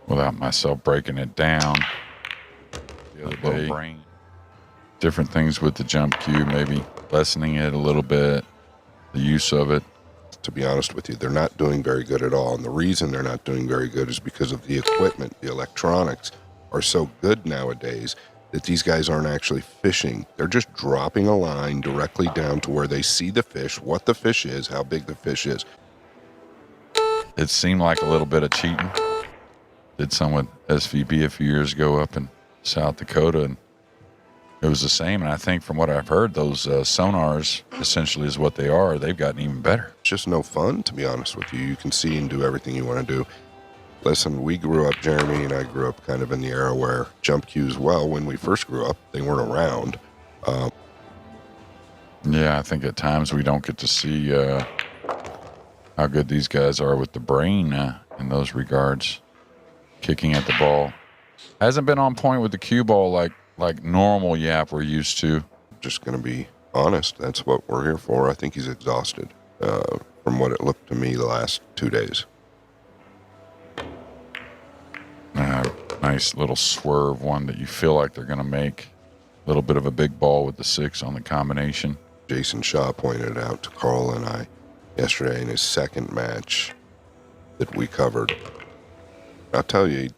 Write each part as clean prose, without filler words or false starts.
without myself breaking it down the other day. Brain. Different things with the jump cue, maybe lessening it a little bit, the use of it. To be honest with you, they're not doing very good at all. And the reason they're not doing very good is because of the equipment. The electronics are so good nowadays that these guys aren't actually fishing. They're just dropping a line directly down to where they see the fish, what the fish is, how big the fish is. It seemed like a little bit of cheating. Did some with SVB a few years ago up in South Dakota, and it was the same. And I think from what I've heard, those sonars essentially is what they are. They've gotten even better. It's just no fun, to be honest with you. You can see and do everything you want to do. Listen, we grew up, Jeremy and I grew up kind of in the era where jump cues, well, when we first grew up, they weren't around. Yeah, I think at times we don't get to see how good these guys are with the brain in those regards. Kicking at the ball. Hasn't been on point with the cue ball like normal Yap we're used to. Just going to be honest, that's what we're here for. I think he's exhausted from what it looked to me the last 2 days. Nice little swerve one that you feel like they're going to make. A little bit of a big ball with the 6 on the combination. Jayson Shaw pointed out to Carl and I yesterday in his second match that we covered. I'll tell you,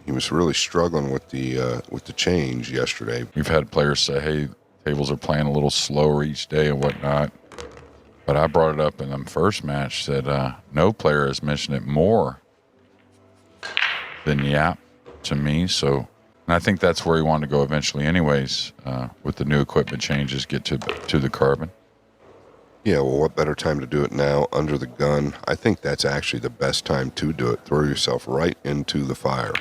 he was really struggling with the change yesterday. We've had players say, hey, tables are playing a little slower each day and whatnot. But I brought it up in the first match, said no player has mentioned it more than Yap to me. So, and I think that's where he wanted to go eventually anyways, with the new equipment changes, get to the carbon. Yeah, well, what better time to do it now under the gun? I think that's actually the best time to do it. Throw yourself right into the fire.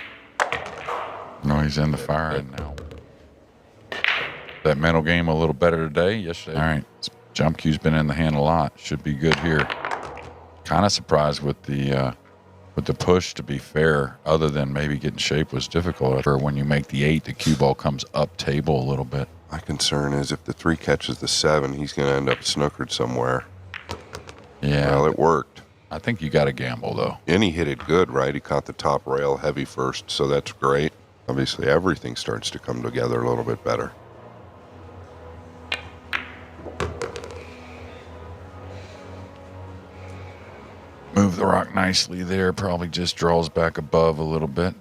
No, he's in the fire now. That mental game a little better today, yesterday. All right, jump cue's been in the hand a lot. Should be good here. Kind of surprised with the push, to be fair, other than maybe getting shape was difficult. Or when you make the 8, the cue ball comes up table a little bit. My concern is if the 3 catches the 7, he's going to end up snookered somewhere. Yeah. Well, it worked. I think you got to gamble, though. And he hit it good, right? He caught the top rail heavy first, so that's great. Obviously, everything starts to come together a little bit better. Move the rock nicely there. Probably just draws back above a little bit.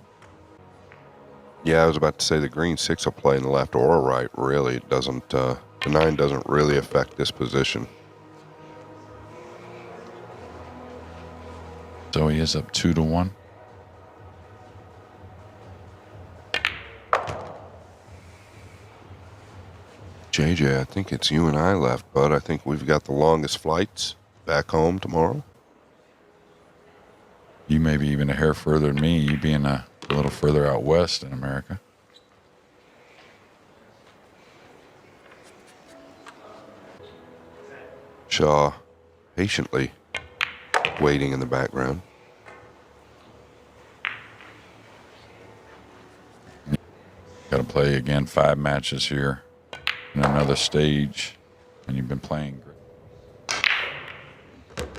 Yeah, I was about to say the green 6 will play in the left or right, really. It doesn't, the 9 doesn't really affect this position. So he is up 2-1. JJ, I think it's you and I left, bud. I think we've got the longest flights back home tomorrow. You may be even a hair further than me, you being a little further out west in America. Shaw patiently waiting in the background. Got to play again 5 matches here in another stage, and you've been playing great.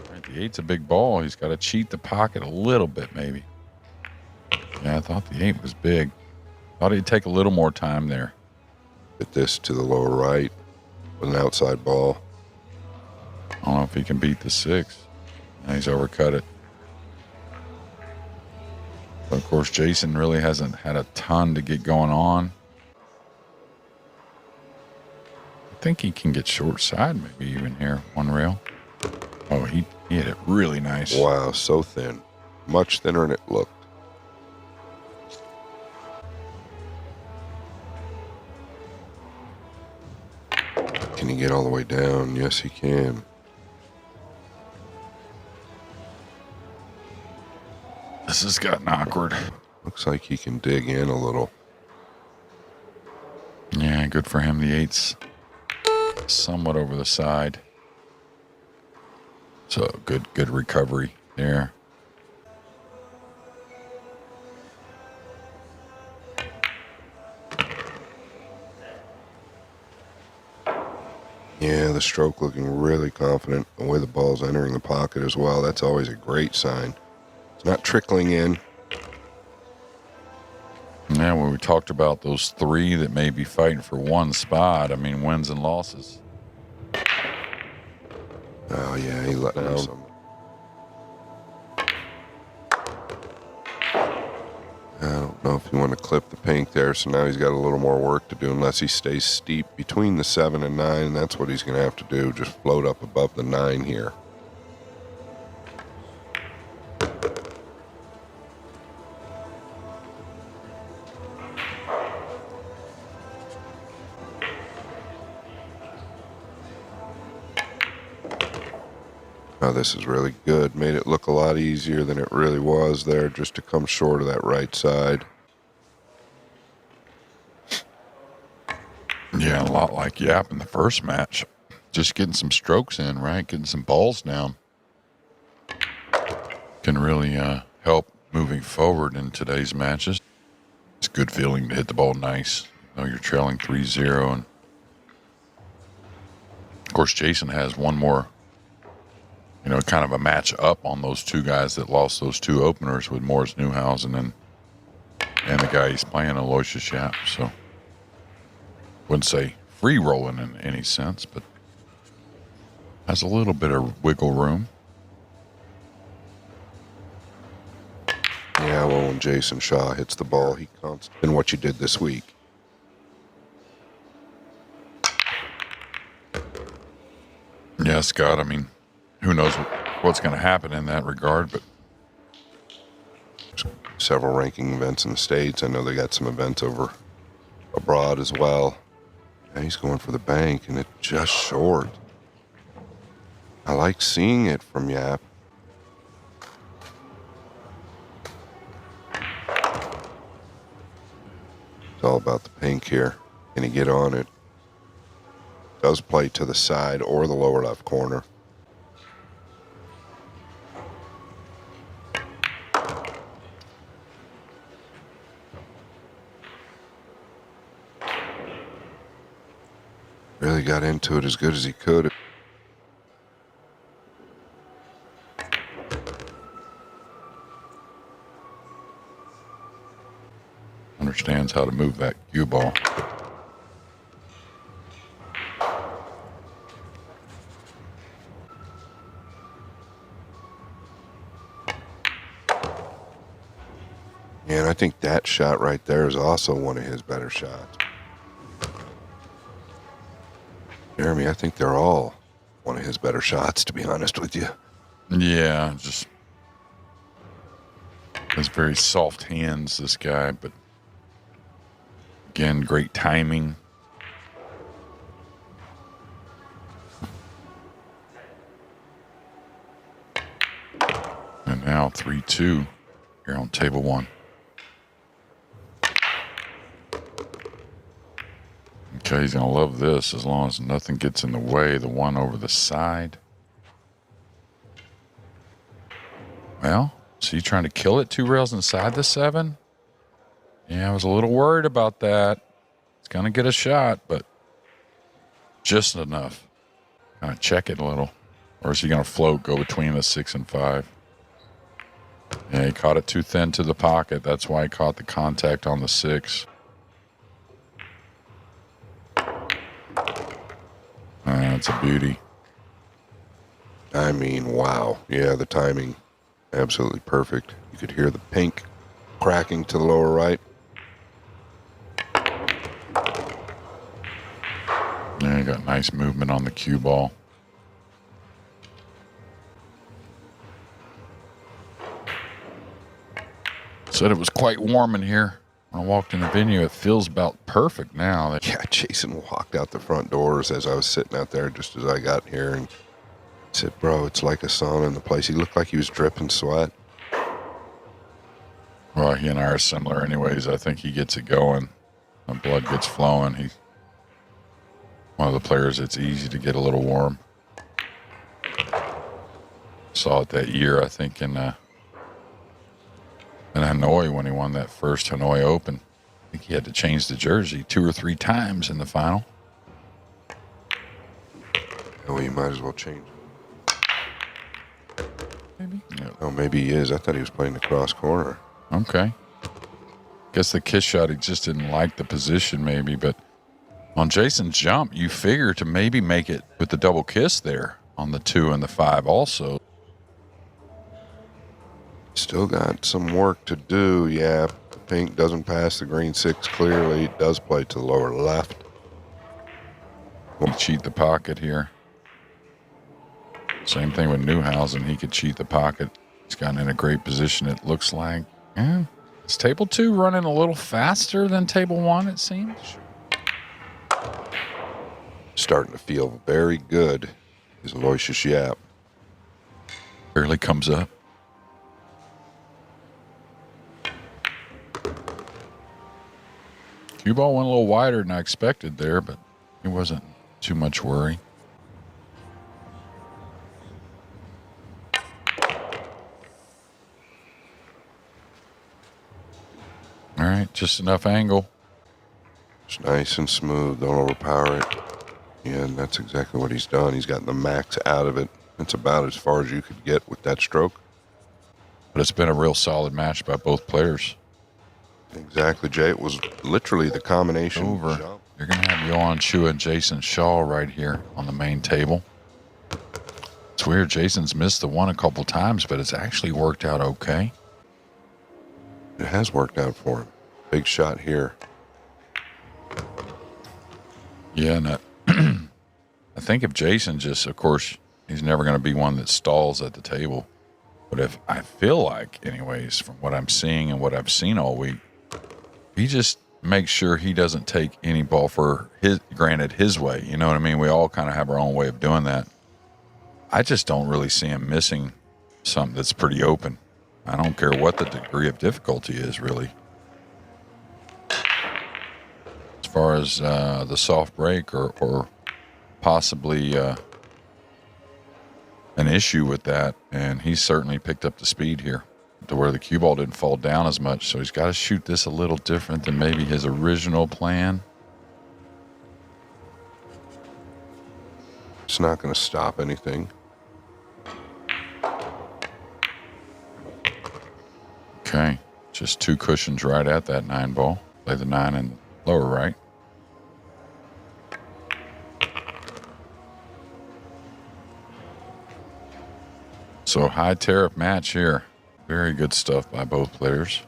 Right, the 8's a big ball. He's got to cheat the pocket a little bit, maybe. Yeah, I thought the 8 was big. Thought he'd take a little more time there. Hit this to the lower right with an outside ball. I don't know if he can beat the 6. Now he's overcut it. But of course, Jayson really hasn't had a ton to get going on. I think he can get short side, maybe even here, 1 rail. Oh, he hit it really nice. Wow, so thin. Much thinner than it looked. Can he get all the way down? Yes, he can. This has gotten awkward. Looks like he can dig in a little. Yeah, good for him. The 8's somewhat over the side. So good recovery there. Yeah, the stroke looking really confident. The way the ball's entering the pocket as well. That's always a great sign. It's not trickling in. Yeah, when we talked about those three that may be fighting for one spot, I mean, wins and losses. Oh, yeah, he let down some. I don't know if you want to clip the pink there, so now he's got a little more work to do unless he stays steep between the 7 and 9, and that's what he's going to have to do, just float up above the 9 here. Oh, this is really good. Made it look a lot easier than it really was there, just to come short of that right side. Yeah, a lot like Yap in the first match. Just getting some strokes in, right? Getting some balls down can really help moving forward in today's matches. It's a good feeling to hit the ball nice. You know, you're trailing 3-0. And of course, Jayson has one more, you know, kind of a match up on those two guys that lost those two openers with Morris Newhausen and the guy he's playing, Aloysius Yap. So, wouldn't say free rolling in any sense, but has a little bit of wiggle room. Yeah, well, when Jason Shaw hits the ball, he counts in what you did this week. Yeah, Scott, I mean, who knows what's going to happen in that regard, but several ranking events in the States. I know they got some events over abroad as well. Yeah, he's going for the bank, and it's just short. I like seeing it from Yap. It's all about the pink here. Can he get on it? Does play to the side or the lower left corner. Really got into it as good as he could. Understands how to move that cue ball. And I think that shot right there is also one of his better shots. Jeremy, I think they're all one of his better shots, to be honest with you. Yeah, just has very soft hands, this guy, but again, great timing. And now 3-2 here on table one. Okay, he's going to love this as long as nothing gets in the way. The one over the side. Well, so you trying to kill it 2 rails inside the 7? Yeah, I was a little worried about that. It's going to get a shot, but just enough. Kind of check it a little. Or is he going to float, go between the 6 and 5? Yeah, he caught it too thin to the pocket. That's why he caught the contact on the 6. That's a beauty. I mean, wow. Yeah, the timing, absolutely perfect. You could hear the pink cracking to the lower right. Yeah, you got nice movement on the cue ball. Said it was quite warm in here. When I walked in the venue, it feels about perfect now. Yeah, Jason walked out the front doors as I was sitting out there just as I got here and said, bro, it's like a sauna in the place. He looked like he was dripping sweat. Well, he and I are similar anyways. I think he gets it going. The blood gets flowing. He's one of the players that's easy to get a little warm. Saw it that year, I think, in Hanoi when he won that first Hanoi Open. I think he had to change the jersey 2 or 3 times in the final. Oh, you might as well change it. Maybe. Yeah. Oh, maybe he is. I thought he was playing the cross corner. Okay. Guess the kiss shot, he just didn't like the position maybe, but on Jayson's jump, you figure to maybe make it with the double kiss there on the 2 and the 5 also. Still got some work to do. Yeah, pink doesn't pass the green 6 clearly. It does play to the lower left. He cheat the pocket here. Same thing with Newhausen. He could cheat the pocket. He's gotten in a great position, it looks like. Yeah. Is table 2 running a little faster than table 1, it seems? Starting to feel very good is Aloysius Yap. Barely comes up. Cue ball went a little wider than I expected there, but it wasn't too much worry. All right, just enough angle. It's nice and smooth. Don't overpower it. Yeah, and that's exactly what he's done. He's gotten the max out of it. It's about as far as you could get with that stroke. But it's been a real solid match by both players. Exactly, Jay. It was literally the combination. Over. You're going to have Yohan Chua and Jayson Shaw right here on the main table. It's weird. Jason's missed the 1 a couple times, but it's actually worked out okay. It has worked out for him. Big shot here. Yeah, and I think if Jayson just, of course, he's never going to be one that stalls at the table. But if I feel like, anyways, from what I'm seeing and what I've seen all week, he just makes sure he doesn't take any ball for his way. You know what I mean? We all kind of have our own way of doing that. I just don't really see him missing something that's pretty open. I don't care what the degree of difficulty is, really. As far as the soft break or possibly an issue with that, and he's certainly picked up the speed here to where the cue ball didn't fall down as much, so he's got to shoot this a little different than maybe his original plan. It's not going to stop anything. Okay, just 2 cushions right at that 9 ball. Play the 9 and lower right. So high tariff match here. Very good stuff by both players.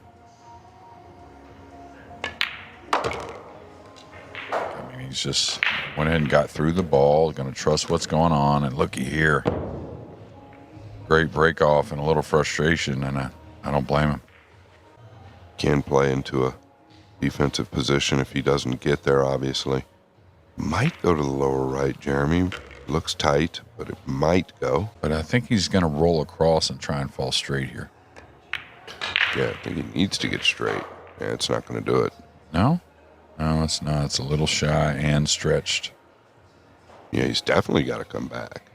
I mean, he's just went ahead and got through the ball. Going to trust what's going on. And looky here. Great break off and a little frustration, and I don't blame him. Can play into a defensive position if he doesn't get there, obviously. Might go to the lower right, Jeremy. Looks tight, but it might go. But I think he's going to roll across and try and fall straight here. Yeah, I think he needs to get straight. Yeah, it's not going to do it. No? No, it's not. It's a little shy and stretched. Yeah, he's definitely got to come back.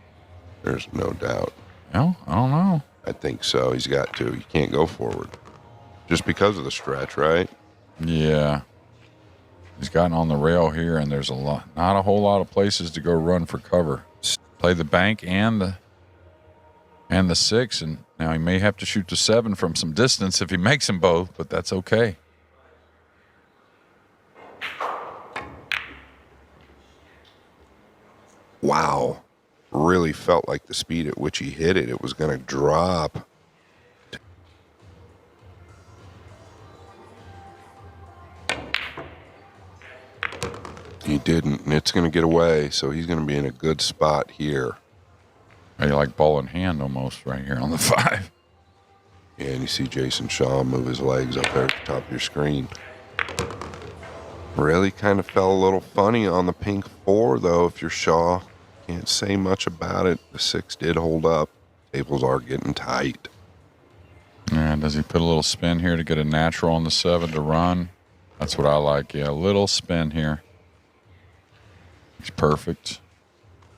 There's no doubt. No, I don't know. I think so. He's got to. He can't go forward. Just because of the stretch, right? Yeah. He's gotten on the rail here, and there's not a whole lot of places to go run for cover. Play the bank and the 6, and now he may have to shoot the 7 from some distance if he makes them both, but that's okay. Wow. Really felt like the speed at which he hit it, it was going to drop. He didn't, and it's going to get away, so he's going to be in a good spot here. How you like ball in hand almost right here on the 5. Yeah, and you see Jayson Shaw move his legs up there at the top of your screen. Really kind of fell a little funny on the pink 4, though, if you're Shaw. Can't say much about it. The 6 did hold up. Tables are getting tight. Yeah, does he put a little spin here to get a natural on the 7 to run? That's what I like. Yeah, a little spin here. He's perfect.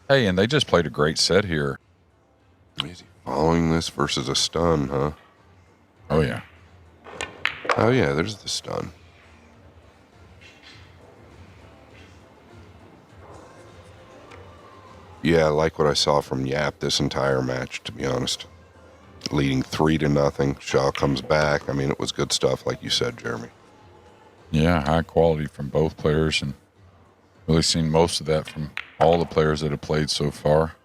Hey, and they just played a great set here. Is he following this versus a stun, huh? Oh, yeah. Oh, yeah, there's the stun. Yeah, I like what I saw from Yap this entire match, to be honest. Leading 3-0. Shaw comes back. I mean, it was good stuff, like you said, Jeremy. Yeah, high quality from both players, and really seen most of that from all the players that have played so far.